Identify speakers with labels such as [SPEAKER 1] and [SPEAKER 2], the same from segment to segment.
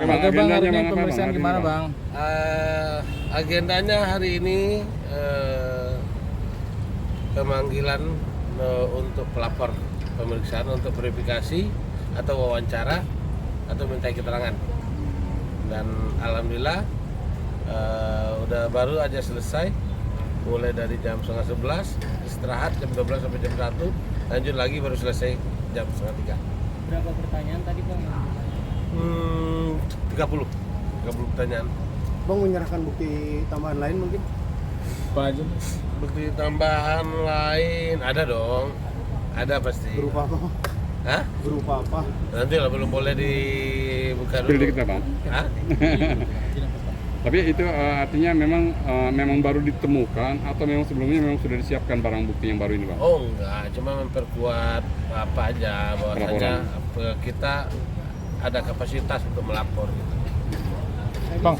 [SPEAKER 1] Bang,
[SPEAKER 2] Oke bang, hari
[SPEAKER 1] agendanya
[SPEAKER 2] ini
[SPEAKER 1] bang, apa,
[SPEAKER 2] pemeriksaan
[SPEAKER 1] bang?
[SPEAKER 2] gimana bang?
[SPEAKER 3] Agendanya hari ini pemanggilan untuk pelapor, pemeriksaan untuk verifikasi atau wawancara atau minta keterangan. Dan alhamdulillah udah baru aja selesai, mulai dari jam 10:30, istirahat jam 12 sampai jam 1, lanjut lagi baru selesai jam 2:30.
[SPEAKER 4] Berapa pertanyaan tadi bang?
[SPEAKER 3] 30 pertanyaan.
[SPEAKER 5] Bang menyerahkan bukti tambahan lain mungkin?
[SPEAKER 2] Apa aja?
[SPEAKER 3] Bukti tambahan lain ada dong, ada pasti.
[SPEAKER 5] Berupa apa?
[SPEAKER 3] Hah?
[SPEAKER 5] Berupa apa?
[SPEAKER 3] Nanti lah belum boleh dibuka
[SPEAKER 1] Spill
[SPEAKER 3] dulu.
[SPEAKER 1] dikit bang.
[SPEAKER 3] Hah?
[SPEAKER 1] Tapi itu artinya memang baru ditemukan atau memang sebelumnya memang sudah disiapkan barang bukti yang baru ini bang?
[SPEAKER 3] Oh enggak, cuma memperkuat apa aja bahwasanya kita ada kapasitas untuk melapor gitu.
[SPEAKER 2] Bang,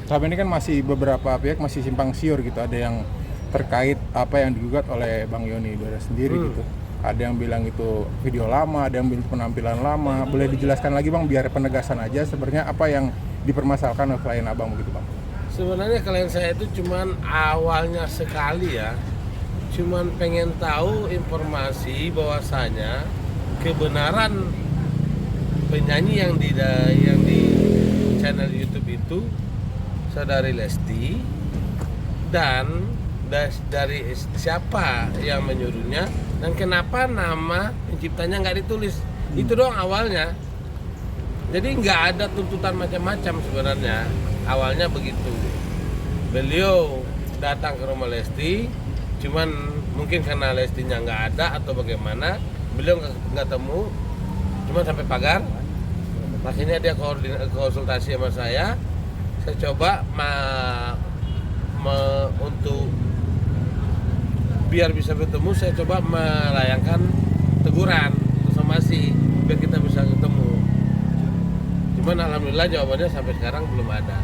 [SPEAKER 2] sampai ini kan masih beberapa pihak masih simpang siur gitu. Ada yang terkait apa yang digugat oleh Bang Yoni Dora sendiri gitu. Ada yang bilang itu video lama, ada yang bilang penampilan lama. Boleh dijelaskan lagi bang, biar penegasan aja sebenarnya apa yang dipermasalahkan oleh klien abang begitu bang?
[SPEAKER 3] Sebenarnya klien saya itu cuman awalnya sekali ya, cuman pengen tahu informasi bahwasanya kebenaran penyanyi yang di channel YouTube itu saudari Lesti, dan dari siapa yang menyuruhnya dan kenapa nama penciptanya nggak ditulis. Itu doang awalnya. Jadi nggak ada tuntutan macam-macam sebenarnya. Awalnya begitu. Beliau datang ke rumah Lesti, cuman mungkin karena Lestinya nggak ada atau bagaimana, beliau nggak temu, cuma sampai pagar. Akhirnya dia konsultasi sama saya coba untuk biar bisa bertemu, saya coba melayangkan teguran, somasi, biar kita bisa ketemu. Cuman alhamdulillah jawabannya sampai sekarang belum ada.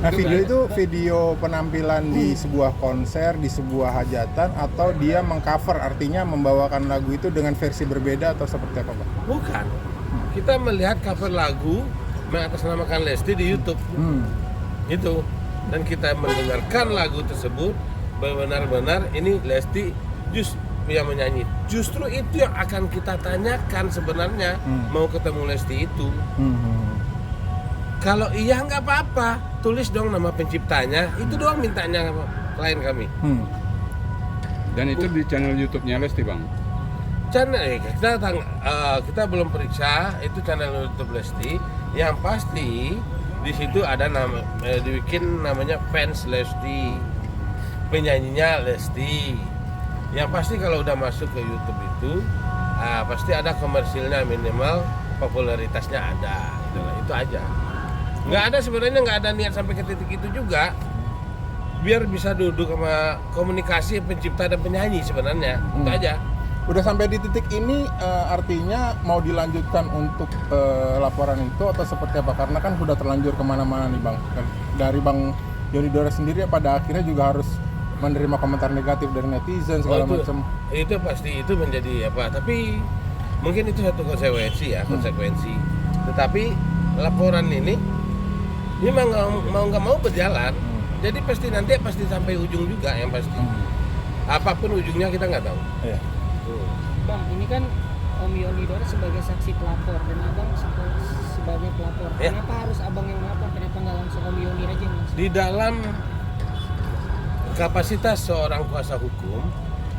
[SPEAKER 2] Nah video itu video penampilan di sebuah konser, di sebuah hajatan, atau dia mengcover artinya membawakan lagu itu dengan versi berbeda atau seperti apa bang?
[SPEAKER 3] Bukan. Kita melihat cover lagu mengatasnamakan Lesti di YouTube. Itu. Dan kita mendengarkan lagu tersebut benar-benar ini Lesti yang menyanyi. Justru itu yang akan kita tanyakan sebenarnya, mau ketemu Lesti itu. Kalau iya nggak apa-apa, tulis dong nama penciptanya. Itu doang mintanya klien kami.
[SPEAKER 1] Dan itu di channel YouTube-nya Lesti bang?
[SPEAKER 3] Channel kita belum periksa itu channel YouTube Lesti. Yang pasti di situ ada dibikin namanya fans Lesti, penyanyinya Lesti. Yang pasti kalau udah masuk ke YouTube itu pasti ada komersilnya, minimal popularitasnya ada. Itu aja. Nggak ada sebenarnya, nggak ada niat sampai ke titik itu juga. Biar bisa duduk sama komunikasi pencipta dan penyanyi sebenarnya. Itu aja.
[SPEAKER 2] Udah sampai di titik ini artinya mau dilanjutkan untuk laporan itu atau seperti apa? Karena kan sudah terlanjur kemana-mana nih bang. Dari Bang Yoni Dora sendiri pada akhirnya juga harus menerima komentar negatif dari netizen segala macam.
[SPEAKER 3] Itu pasti itu menjadi apa? Tapi mungkin itu satu konsekuensi ya, konsekuensi. Tetapi laporan ini memang nggak mau berjalan. Jadi pasti sampai ujung juga yang pasti. Apapun ujungnya kita nggak tahu.
[SPEAKER 2] Iya.
[SPEAKER 4] Bang, ini kan Om Yoni Dora sebagai saksi pelapor dan abang sebagai pelapor.
[SPEAKER 3] Ya.
[SPEAKER 4] Kenapa harus abang yang melapor? Kenapa nggak langsung Om Yoni aja yang langsung?
[SPEAKER 3] Di dalam kapasitas seorang kuasa hukum,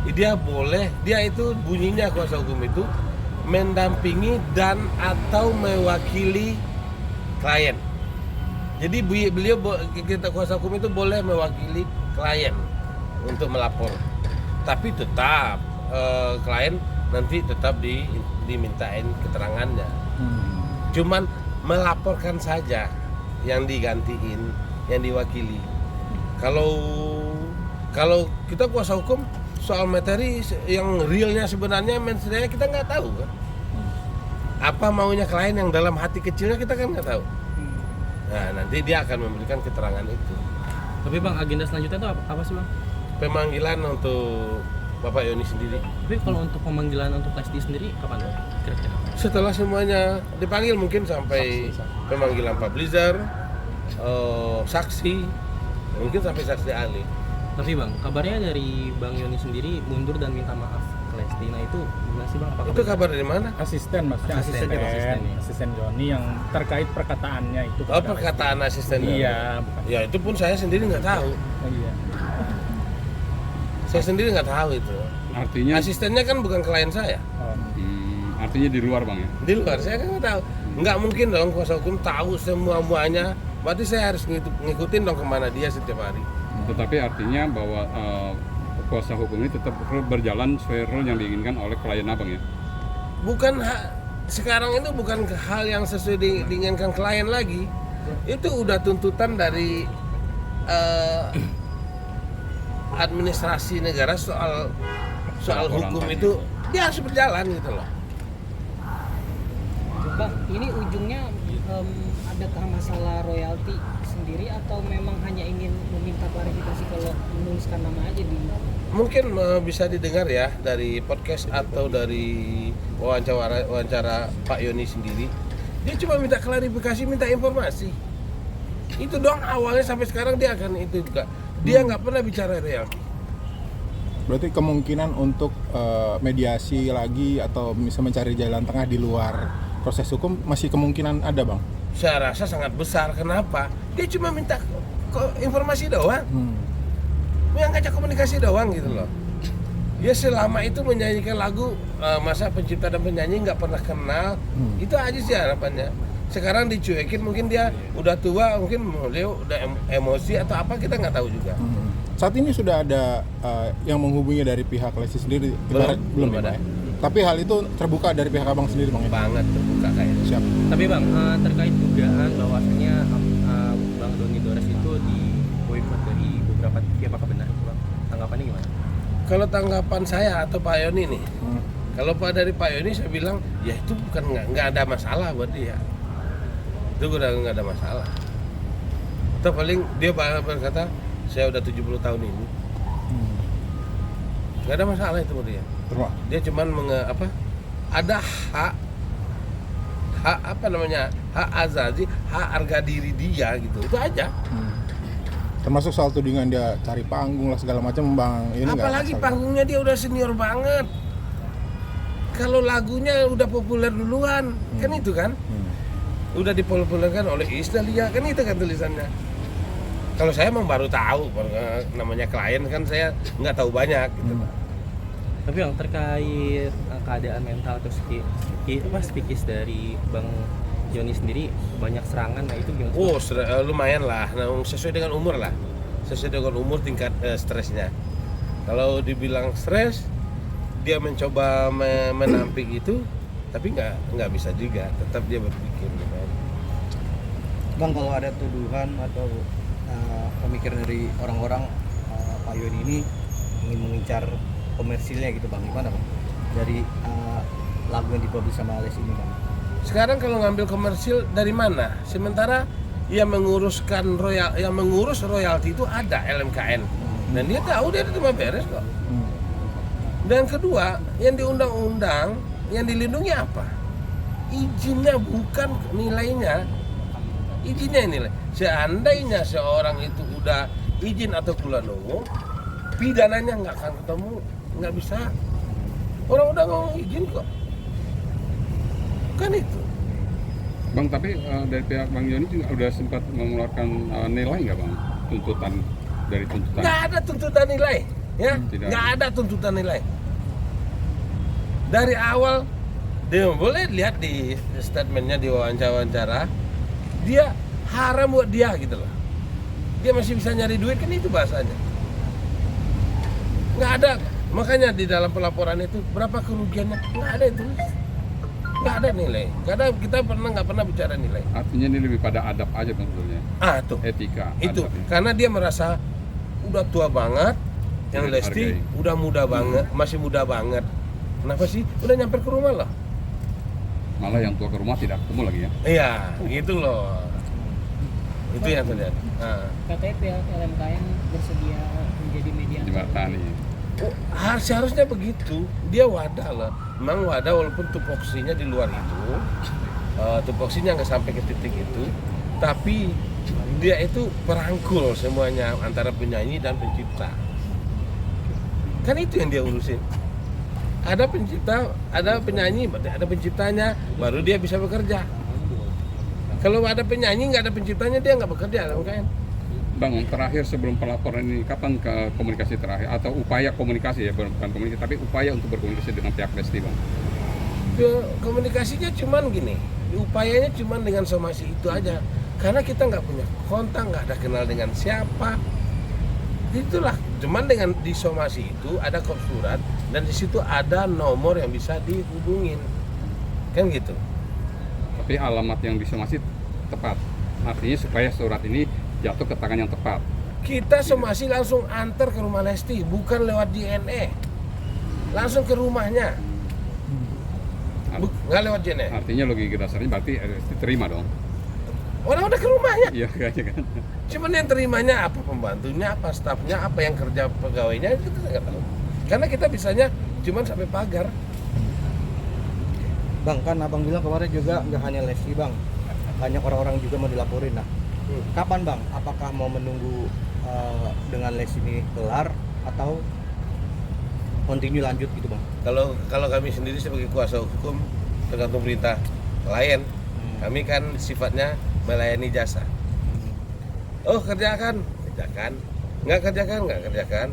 [SPEAKER 3] dia itu bunyinya kuasa hukum itu mendampingi dan atau mewakili klien. Jadi kita kuasa hukum itu boleh mewakili klien untuk melapor, tapi tetap klien nanti tetap dimintain keterangannya. Cuman melaporkan saja yang digantiin, yang diwakili. Kalau kita kuasa hukum, soal materi yang realnya sebenarnya kita nggak tahu kan. Apa maunya klien yang dalam hati kecilnya kita kan nggak tahu. Nah nanti dia akan memberikan keterangan itu.
[SPEAKER 6] Tapi bang, agenda selanjutnya itu apa sih bang?
[SPEAKER 3] Pemanggilan untuk Bapak Yoni sendiri.
[SPEAKER 6] Tapi kalau untuk pemanggilan untuk Lesti sendiri kapan bang? kira-kira?
[SPEAKER 3] Setelah semuanya dipanggil mungkin sampai pemanggilan publisher, saksi, mungkin sampai saksi ahli.
[SPEAKER 6] Tapi bang, kabarnya dari Bang Yoni sendiri mundur dan minta maaf ke Lestina itu gimana sih bang? Apakah
[SPEAKER 3] Itu kabar dari mana?
[SPEAKER 7] Asisten mas, asisten Joni yang terkait perkataannya itu.
[SPEAKER 3] Oh, perkataan asisten.
[SPEAKER 7] Iya, bukan.
[SPEAKER 3] Ya itu pun saya sendiri nggak tahu.
[SPEAKER 7] Iya.
[SPEAKER 3] Saya sendiri nggak tahu itu.
[SPEAKER 1] Artinya
[SPEAKER 3] Asistennya kan bukan klien saya.
[SPEAKER 7] Oh,
[SPEAKER 1] artinya di luar bang ya.
[SPEAKER 3] Di luar saya kan nggak tahu. Nggak mungkin dong kuasa hukum tahu semuanya. Berarti saya harus ngikutin dong kemana dia setiap hari.
[SPEAKER 1] Tetapi artinya bahwa kuasa hukum ini tetap berjalan sesuai rule yang diinginkan oleh klien abang ya.
[SPEAKER 3] Bukan sekarang itu bukan hal yang sesuai diinginkan klien lagi. Itu udah tuntutan dari administrasi negara soal
[SPEAKER 1] Laporan
[SPEAKER 3] hukum
[SPEAKER 1] tadi.
[SPEAKER 3] itu dia harus berjalan gitu loh.
[SPEAKER 4] Bang, ini ujungnya adakah masalah royalti sendiri atau memang hanya ingin meminta klarifikasi kalau menuliskan nama aja di
[SPEAKER 3] Mungkin bisa didengar ya dari podcast atau dari wawancara Pak Yoni sendiri. Dia cuma minta klarifikasi, minta informasi. Itu doang awalnya sampai sekarang dia akan itu juga. Dia nggak pernah bicara royalti.
[SPEAKER 2] Berarti kemungkinan untuk mediasi lagi atau bisa mencari jalan tengah di luar proses hukum masih kemungkinan ada bang?
[SPEAKER 3] Saya rasa sangat besar. Kenapa? Dia cuma minta informasi doang. Yang ngajak komunikasi doang gitu loh. Dia selama itu menyanyikan lagu, masa pencipta dan penyanyi nggak pernah kenal. Itu aja sih harapannya. Sekarang dicuekin, mungkin dia udah tua, mungkin dia udah emosi atau apa, kita nggak tahu juga.
[SPEAKER 2] Saat ini sudah ada yang menghubungi dari pihak Lesti sendiri? Belum
[SPEAKER 3] ada.
[SPEAKER 2] ya? Tapi hal itu terbuka dari pihak abang sendiri bang?
[SPEAKER 3] Banget terbuka kayaknya.
[SPEAKER 2] Siap.
[SPEAKER 6] Tapi bang, terkait dugaan bahwasannya Bang Doni Dores itu di boykot dari beberapa TV, apakah benar itu bang? Tanggapannya gimana?
[SPEAKER 3] Kalau tanggapan saya atau Pak Yoni nih, kalau Pak dari Pak Yoni saya bilang, ya itu bukan nggak ada masalah buat dia. Itu udah nggak ada masalah. Atau paling dia berkata, saya udah 70 tahun ini, nggak ada masalah itu buat dia. Dia cuman ada hak apa namanya, hak azazi, hak harga diri dia gitu, itu aja.
[SPEAKER 2] Termasuk soal tudingan dia cari panggung lah segala macam bang. Ini
[SPEAKER 3] Apalagi panggungnya dia udah senior banget. Kalau lagunya udah populer duluan, kan itu kan? Udah dipopulerkan oleh Isdalia, kan itu kan tulisannya. Kalau saya emang baru tahu, namanya klien kan saya nggak tahu banyak gitu.
[SPEAKER 6] Tapi yang terkait keadaan mental atau psikis dari Bang Yoni sendiri banyak serangan, nah itu gimana?
[SPEAKER 3] Oh, lumayan lah, nah, sesuai dengan umur lah. Sesuai dengan umur tingkat stresnya. Kalau dibilang stres, dia mencoba menampik itu, tapi nggak bisa juga, tetap dia berpikir.
[SPEAKER 8] Bang, kalau ada tuduhan atau pemikiran dari orang-orang Pak Yoni ini ingin mengincar komersilnya gitu bang, gimana bang? Dari lagu yang diproduksi sama Ales ini bang?
[SPEAKER 3] Sekarang kalau ngambil komersil dari mana? Sementara yang mengurus royalti itu ada LMKN, dan dia tahu dia cuma beres kok. Dan kedua, yang di undang-undang yang dilindungi apa? Izinnya, bukan nilainya. Izinnya nilai. Seandainya seorang itu udah izin atau kulanungu, pidananya nggak akan ketemu, nggak bisa. Orang udah ngomong izin kok. Kan itu.
[SPEAKER 1] Bang, tapi dari pihak Bang Yoni juga udah sempat mengeluarkan nilai nggak bang? Tuntutan dari tuntutan?
[SPEAKER 3] Nggak ada tuntutan nilai, ya.
[SPEAKER 1] Tidak.
[SPEAKER 3] Nggak ada tuntutan nilai. Dari awal, dia boleh lihat di statementnya di wawancara, dia haram buat dia gitu loh. Dia masih bisa nyari duit, kan itu bahasanya. Nggak ada, makanya di dalam pelaporan itu berapa kerugiannya, nggak ada itu. Nggak ada nilai, kita nggak pernah bicara nilai.
[SPEAKER 1] Artinya ini lebih pada adab aja bang sebetulnya.
[SPEAKER 3] Tuh,
[SPEAKER 1] Etika.
[SPEAKER 3] itu
[SPEAKER 1] adab, ya.
[SPEAKER 3] karena dia merasa udah tua banget, yang
[SPEAKER 1] Tidak
[SPEAKER 3] Lesti
[SPEAKER 1] hargai.
[SPEAKER 3] udah muda banget, masih muda banget. Kenapa sih? Udah nyampe ke rumah loh.
[SPEAKER 1] Malah yang tua ke rumah tidak ketemu lagi ya.
[SPEAKER 3] Iya, gitu loh. Itu yang terjadi.
[SPEAKER 4] katanya pihak LMKN bersedia menjadi mediator.
[SPEAKER 1] Jembatani.
[SPEAKER 3] Seharusnya begitu. Dia wadah lah. Memang wadah walaupun tupoksinya di luar itu, tupoksinya nggak sampai ke titik itu, tapi dia itu perangkul semuanya antara penyanyi dan pencipta. Kan itu yang dia urusin. Ada pencipta, ada penyanyi, ada penciptanya, baru dia bisa bekerja. Kalau ada penyanyi nggak ada penciptanya, dia nggak bekerja kan?
[SPEAKER 1] Bang, terakhir sebelum pelaporan ini, kapan ke komunikasi terakhir atau upaya komunikasi ya, bukan komunikasi, tapi upaya untuk berkomunikasi dengan pihak Lesti, Bang?
[SPEAKER 3] Komunikasinya cuman gini, upayanya cuman dengan somasi itu aja. Karena kita nggak punya kontak, nggak ada kenal dengan siapa. Itulah, cuman dengan di somasi itu ada kop surat dan di situ ada nomor yang bisa dihubungin, kan gitu.
[SPEAKER 1] Tapi alamat yang disomasi tepat, artinya supaya surat ini jatuh ke tangan yang tepat.
[SPEAKER 3] Kita somasi langsung antar ke rumah Lesti, bukan lewat JNE, langsung ke rumahnya, nggak lewat JNE.
[SPEAKER 1] Artinya logika dasarnya berarti diterima dong.
[SPEAKER 3] Orang udah ke rumahnya,
[SPEAKER 1] Iya kayaknya kan.
[SPEAKER 3] cuman yang terimanya apa, pembantunya, apa stafnya, apa yang kerja pegawainya, kita nggak tahu. Karena kita bisanya cuman sampai pagar.
[SPEAKER 8] Bang, kan abang bilang kemarin juga nggak hanya Lesti bang, banyak orang-orang juga mau dilaporin. Nah, kapan bang? Apakah mau menunggu dengan Lesti ini kelar atau continue lanjut gitu bang?
[SPEAKER 3] Kalau kami sendiri sebagai kuasa hukum tergantung perintah klien. Kami kan sifatnya melayani jasa. Oh kerjakan, nggak kerjakan,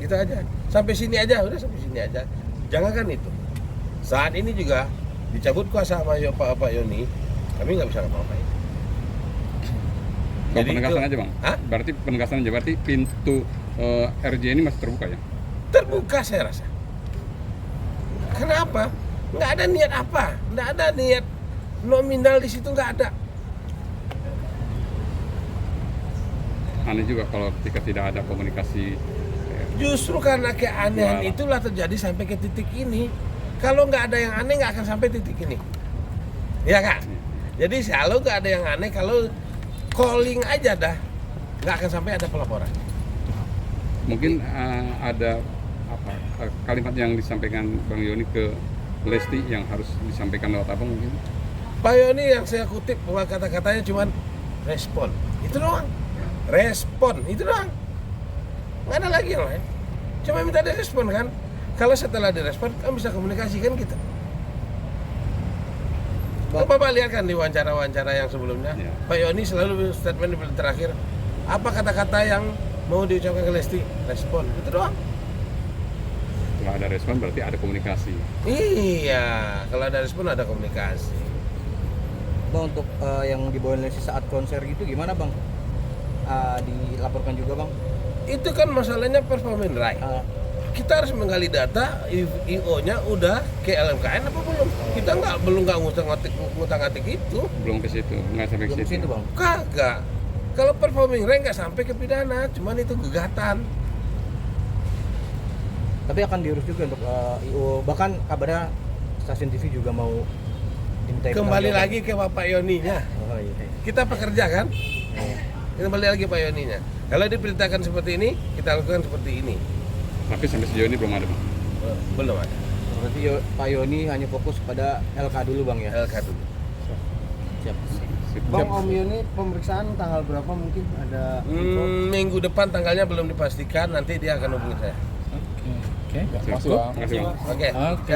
[SPEAKER 3] gitu aja. Sampai sini aja, udah sampai sini aja. Jangan kan itu. Saat ini juga dicabut kuasa sama Pak Yoni, kami nggak bisa ngapa-ngapain.
[SPEAKER 1] Bang, penegasan
[SPEAKER 3] itu-
[SPEAKER 1] aja bang.
[SPEAKER 3] Hah?
[SPEAKER 1] Berarti penegasan aja, berarti pintu RJ ini masih terbuka ya?
[SPEAKER 3] Terbuka saya rasa. Kenapa? Nggak ada niat apa, nggak ada niat nominal di situ, nggak ada.
[SPEAKER 1] Aneh juga kalau ketika tidak ada komunikasi.
[SPEAKER 3] Justru karena keanehan
[SPEAKER 1] Walah.
[SPEAKER 3] itulah terjadi sampai ke titik ini. Kalau nggak ada yang aneh nggak akan sampai titik ini, ya kan? Jadi selalu nggak ada yang aneh, kalau calling aja dah nggak akan sampai ada pelaporan.
[SPEAKER 1] Mungkin ada apa kalimat yang disampaikan Bang Yoni ke Lesti yang harus disampaikan lewat apa mungkin?
[SPEAKER 3] Pak Yoni yang saya kutip bahwa kata-katanya cuman respon, itu doang. Respon, itu doang. Nggak ada lagi yang lain. Cuma minta direspon kan. Kalau setelah direspon kan bisa komunikasi kan kita. Bapak lihat kan di wawancara-wawancara yang sebelumnya,
[SPEAKER 1] Ya.
[SPEAKER 3] Pak Yoni selalu statement di terakhir, apa kata-kata yang mau diucapkan ke Lesti? Respon, itu doang.
[SPEAKER 1] Setelah ada respon berarti ada komunikasi.
[SPEAKER 3] Iya, kalau ada respon ada komunikasi.
[SPEAKER 8] Bang, untuk yang dibawain Lesti saat konser gitu gimana bang? Dilaporkan juga bang?
[SPEAKER 3] Itu kan masalahnya performance right. Kita harus menggali data, IO-nya udah ke LMKN apa belum? Kita belum ngutang-ngatik itu.
[SPEAKER 1] Belum ke situ, nggak sampai ke
[SPEAKER 8] Belum
[SPEAKER 1] situ.
[SPEAKER 8] situ bang?
[SPEAKER 3] Kagak. Kalau performing right nggak sampai ke pidana, cuman itu gugatan.
[SPEAKER 8] Tapi akan diurus juga untuk IO, bahkan kabarnya stasiun TV juga mau dimintai
[SPEAKER 3] Kembali
[SPEAKER 8] pertanggungjawaban.
[SPEAKER 3] lagi ke Bapak Yoninya.
[SPEAKER 8] Oh iya.
[SPEAKER 3] Kita pekerja kan? Kita kembali lagi Pak Yoninya. Kalau diperintahkan seperti ini, kita lakukan seperti ini.
[SPEAKER 1] Tapi sampai sejauh ini belum ada bang.
[SPEAKER 3] Belum ada.
[SPEAKER 8] Berarti Pak Yoni hanya fokus pada LK dulu bang ya?
[SPEAKER 3] LK dulu.
[SPEAKER 8] Siap.
[SPEAKER 1] Sip.
[SPEAKER 5] Bang, Om Yoni pemeriksaan tanggal berapa mungkin ada info?
[SPEAKER 3] Minggu depan tanggalnya belum dipastikan, nanti dia akan hubungi saya.
[SPEAKER 7] Oke.
[SPEAKER 1] Sip.
[SPEAKER 2] Masuk, Bang.
[SPEAKER 1] Terima kasih bang.
[SPEAKER 3] Oke.
[SPEAKER 7] Oke.